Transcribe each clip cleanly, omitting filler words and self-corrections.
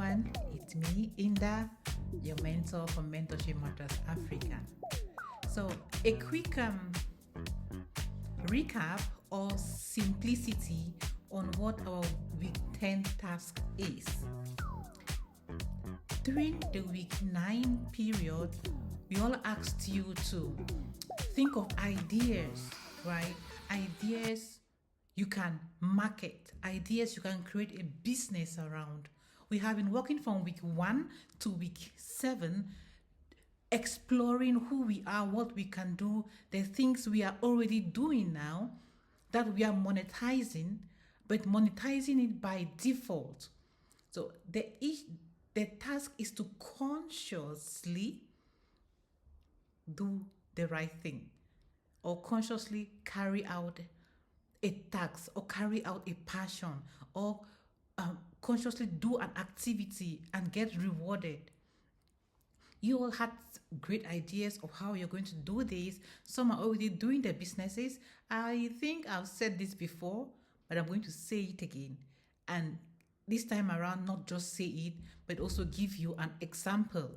everyone, it's me, Endah, your mentor for Mentorship Matters Africa. So, a quick recap or simplicity on what our week 10 task is. During the week 9 period, we all asked you to think of ideas, right? Ideas you can market, ideas you can create a business around. We have been working from week 1 to week 7, exploring who we are, what we can do, the things we are already doing now that we are monetizing, but monetizing it by default. So the task is to consciously do the right thing or consciously carry out a task or carry out a passion or consciously do an activity and get rewarded. You all had great ideas of how you're going to do this. Some are already doing their businesses. I think I've said this before, but I'm going to say it again. And this time around, not just say it, but also give you an example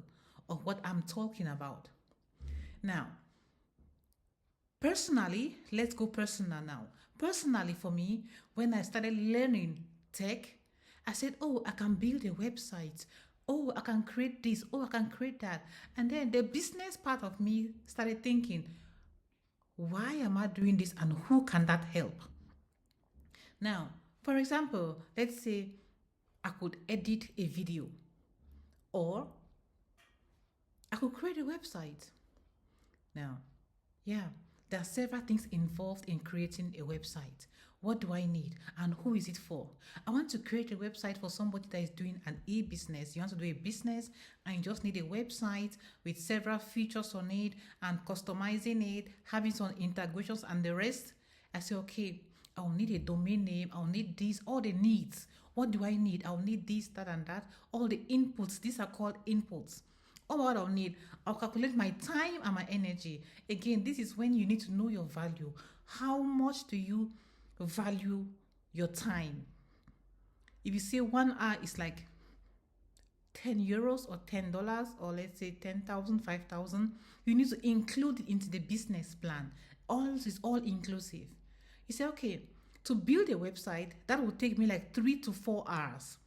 of what I'm talking about. Now, personally, let's go personal now. Personally, for me, when I started learning tech, I said, oh, I can build a website. Oh, I can create this. Oh, I can create that. And then the business part of me started thinking, why am I doing this and who can that help? Now, for example, let's say I could edit a video or I could create a website. Now, there are several things involved in creating a website. What do I need and who is it for? I want to create a website for somebody that is doing an e-business. You want to do a business and you just need a website with several features on it and customizing it, having some integrations and the rest. I say, okay, I'll need a domain name. I'll need this, all the needs. What do I need? I'll need this, that, and that. All the inputs. These are called inputs. All what I'll need, I'll calculate my time and my energy. Again, this is when you need to know your value. How much do you value your time? If you say 1 hour is like 10 euros or $10, or let's say 10,000, 5,000, you need to include it into the business plan. All is all inclusive. You say, okay, to build a website, that will take me like 3 to 4 hours,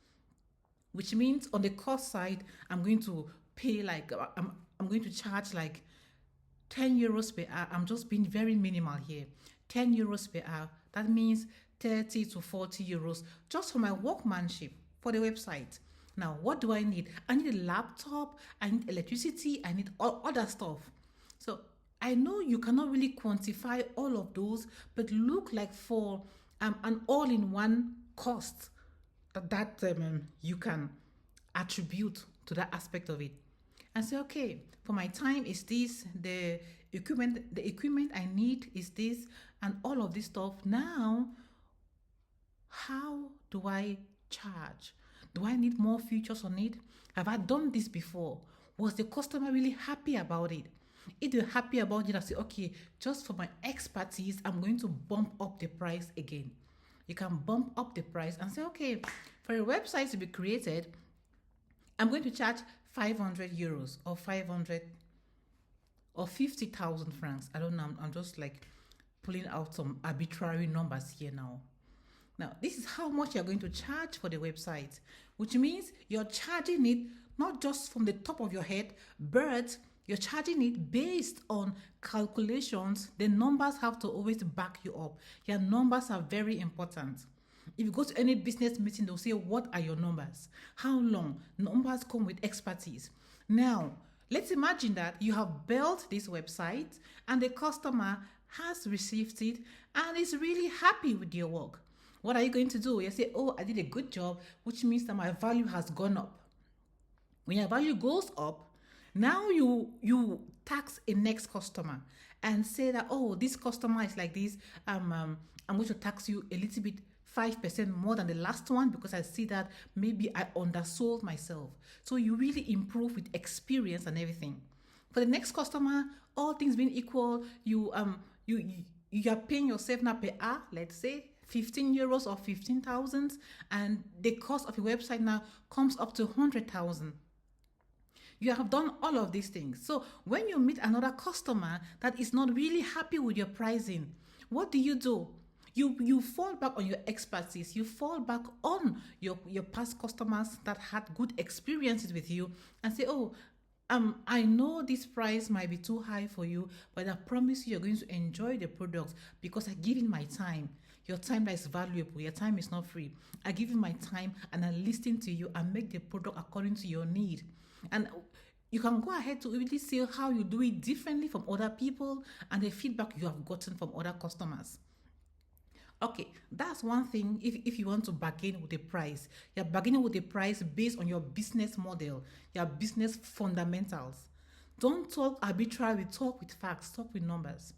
which means on the cost side, I'm going to pay like, I'm going to charge like 10 euros per hour. I'm just being very minimal here. 10 euros per hour. That means 30 to 40 euros just for my workmanship for the website. Now, what do I need? I need a laptop, I need electricity, I need all other stuff. So I know you cannot really quantify all of those, but look like for an all-in-one cost that you can attribute to that aspect of it. And say, okay, for my time is this, the equipment I need is this, and all of this stuff. Now, how do I charge? Do I need more features on it? Have I done this before? Was the customer really happy about it? If they're happy about it, I say, okay, just for my expertise, I'm going to bump up the price again. You can bump up the price and say, okay, for a website to be created, I'm going to charge 500 euros or 500 or 50,000 francs. I don't know. I'm just like pulling out some arbitrary numbers here now. Now, this is how much you're going to charge for the website, which means you're charging it not just from the top of your head, but you're charging it based on calculations. The numbers have to always back you up. Your numbers are very important. If you go to any business meeting, they'll say, what are your numbers? How long? Numbers come with expertise. Now, let's imagine that you have built this website and the customer has received it and is really happy with your work. What are you going to do? You say, oh, I did a good job, which means that my value has gone up. When your value goes up, now you tax a next customer and say that, oh, this customer is like this. I'm going to tax you a little bit 5% more than the last one because I see that maybe I undersold myself. So you really improve with experience and everything. For the next customer, all things being equal, you are paying yourself now per hour, let's say 15 euros or 15,000, and the cost of a website now comes up to 100,000. You have done all of these things. So when you meet another customer that is not really happy with your pricing, what do? You fall back on your expertise. You fall back on your past customers that had good experiences with you and say, oh, I know this price might be too high for you, but I promise you, you're going to enjoy the product because I give in my time. Your time that is valuable. Your time is not free. I give you my time and I listen to you and make the product according to your need. And you can go ahead to really see how you do it differently from other people and the feedback you have gotten from other customers. Okay, that's one thing. If you want to bargain with the price, you're bargaining with the price based on your business model, your business fundamentals. Don't talk arbitrarily, talk with facts, talk with numbers.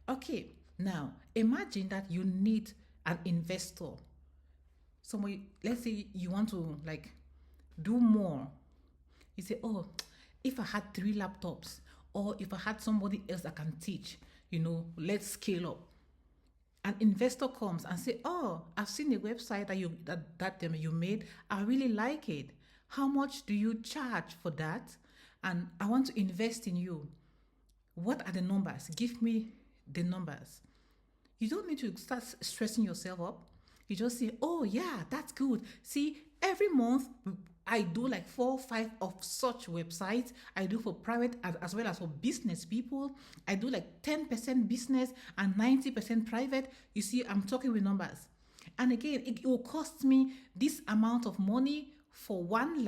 Okay, now imagine that you need an investor. Somebody, let's say you want to like do more. You say, oh, if I had 3 laptops, or if I had somebody else that can teach, let's scale up. An investor comes and say, oh, I've seen a website that you made. I really like it. How much do you charge for that? And I want to invest in you. What are the numbers? Give me the numbers. You don't need to start stressing yourself up. You just say, oh yeah, that's good. See, every month I do like 4 or 5 of such websites. I do for private as well as for business people. I do like 10% business and 90% private. You see, I'm talking with numbers. And again, it will cost me this amount of money for one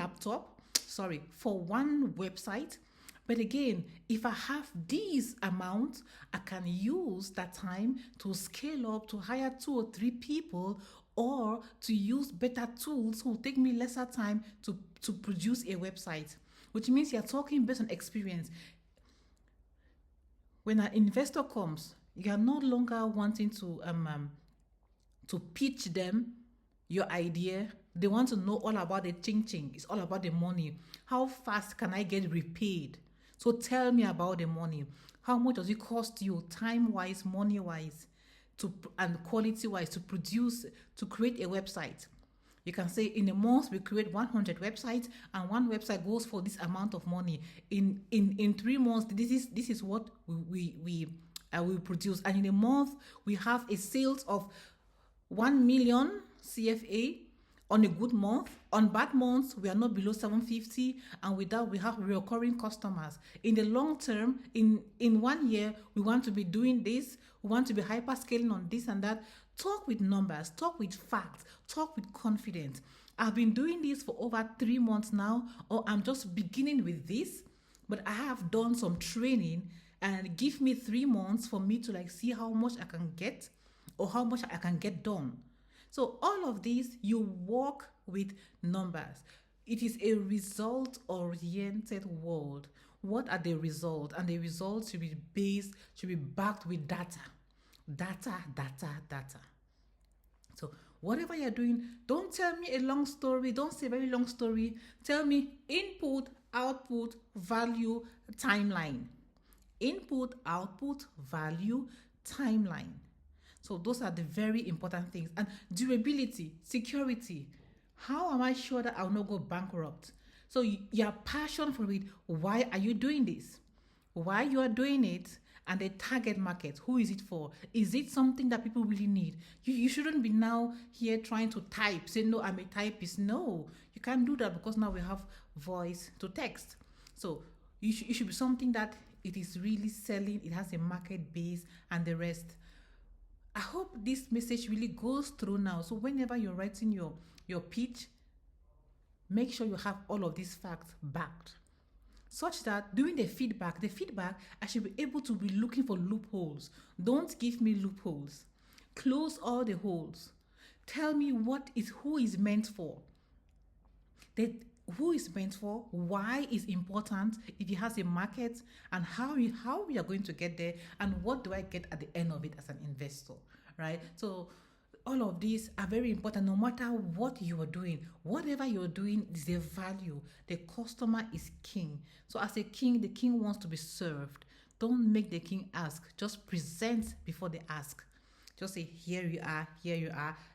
website. But again, if I have these amounts, I can use that time to scale up, to hire 2 or 3 people, or to use better tools who will take me lesser time to produce a website, which means you're talking based on experience. When an investor comes, you are no longer wanting to pitch them your idea. They want to know all about the ching. It's all about the money. How fast can I get repaid? So tell me about the money. How much does it cost you time-wise, money-wise, and quality-wise to create a website? You can say in a month we create 100 websites and one website goes for this amount of money. In 3 months, this is what we will produce. And in a month, we have a sales of 1 million CFA on a good month. On bad months, we are not below 750, and with that, we have recurring customers. In the long term, in 1 year, we want to be doing this. We want to be hyper scaling on this and that. Talk with numbers, talk with facts, talk with confidence. I've been doing this for over 3 months now, or I'm just beginning with this, but I have done some training, and give me 3 months for me to like see how much I can get or how much I can get done. So all of these, you work with numbers. It is a result-oriented world. What are the results? And the results should be backed with data. Data. So whatever you're doing, don't tell me a long story. Don't say a very long story. Tell me input, output, value, timeline. Input, output, value, timeline. So those are the very important things. And durability, security. How am I sure that I'll not go bankrupt? So your passion for it. Why are you doing this? Why you are doing it? And the target market, who is it for? Is it something that people really need? You shouldn't be now here trying to type, say, no, I'm a typist. No, you can't do that because now we have voice to text. So it should be something that it is really selling, it has a market base and the rest. I hope this message really goes through now. So whenever you're writing your pitch, make sure you have all of these facts backed, such that during the feedback, I should be able to be looking for loopholes. Don't give me loopholes. Close all the holes. Tell me who is meant for. Who is meant for, why is important, if it has a market, and how we are going to get there, and what do I get at the end of it as an investor, right? So all of these are very important no matter what you are doing. Whatever you're doing is a value. The customer is king. So as a king, the king wants to be served. Don't make the king ask. Just present before they ask. Just say, here you are,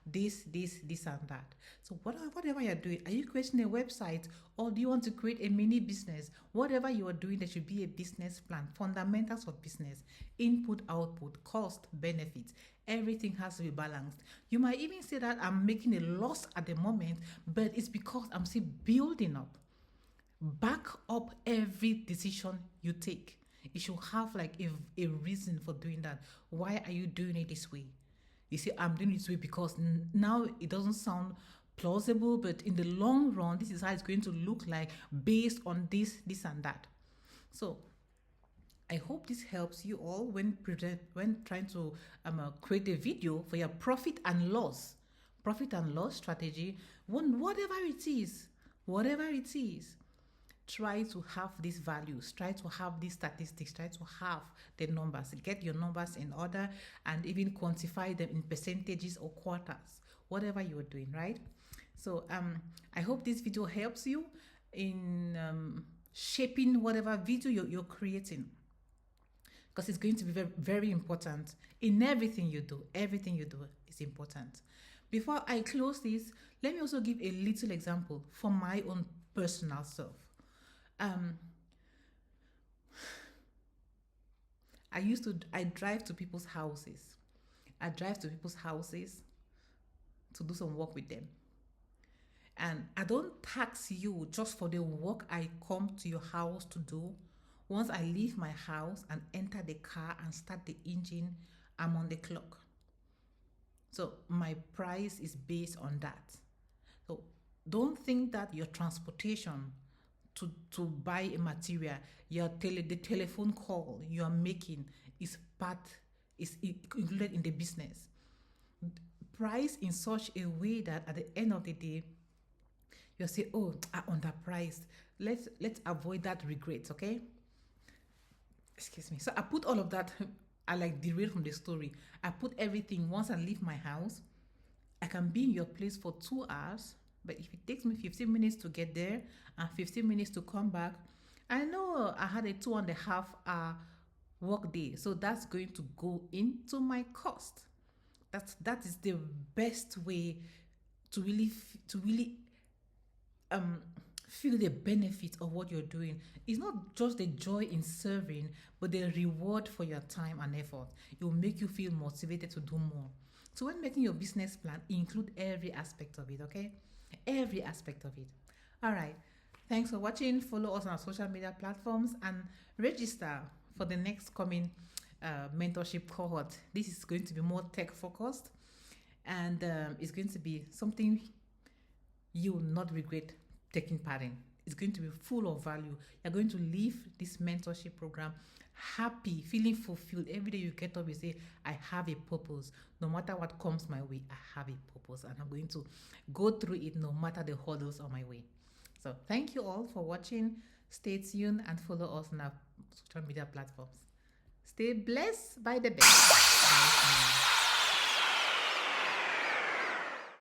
this, and that. So whatever you're doing, are you creating a website or do you want to create a mini business? Whatever you are doing, there should be a business plan, fundamentals of business, input, output, cost, benefits. Everything has to be balanced. You might even say that I'm making a loss at the moment, but it's because I'm still building up. Back up every decision you take. You should have like a reason for doing that. Why are you doing it this way? You see, I'm doing it this way because now it doesn't sound plausible, but in the long run, this is how it's going to look like based on this, and that. So I hope this helps you all when trying to create a video for your profit and loss strategy. Whatever it is, try to have these values, try to have these statistics, try to have the numbers, get your numbers in order, and even quantify them in percentages or quarters, whatever you're doing, right? So I hope this video helps you in shaping whatever video you're creating, because it's going to be very, very important in everything you do. Everything you do is important. Before I close this, let me also give a little example from my own personal self. I drive to people's houses. I drive to people's houses to do some work with them. And I don't tax you just for the work I come to your house to do. Once I leave my house and enter the car and start the engine, I'm on the clock. So my price is based on that. So don't think that your transportation to buy a material, the telephone call you are making is included in the business. Price in such a way that at the end of the day, you'll say, oh, I underpriced. Let's avoid that regret, okay? Excuse me. So I put all of that, I like derail from the story. I put everything. Once I leave my house, I can be in your place for 2 hours. But if it takes me 15 minutes to get there and 15 minutes to come back, I know I had a 2.5 hour work day. So that's going to go into my cost. That is the best way to really feel the benefit of what you're doing. It's not just the joy in serving, but the reward for your time and effort. It will make you feel motivated to do more. So when making your business plan, include every aspect of it, okay? Every aspect of it. All right. Thanks for watching. Follow us on our social media platforms and register for the next coming mentorship cohort. This is going to be more tech focused, and it's going to be something you will not regret taking part in. It's going to be full of value. You're going to leave this mentorship program happy, feeling fulfilled. Every day you get up, you say, I have a purpose. No matter what comes my way, I have a purpose, and I'm going to go through it no matter the hurdles on my way. So thank you all for watching. Stay tuned and follow us on our social media platforms. Stay blessed by the best.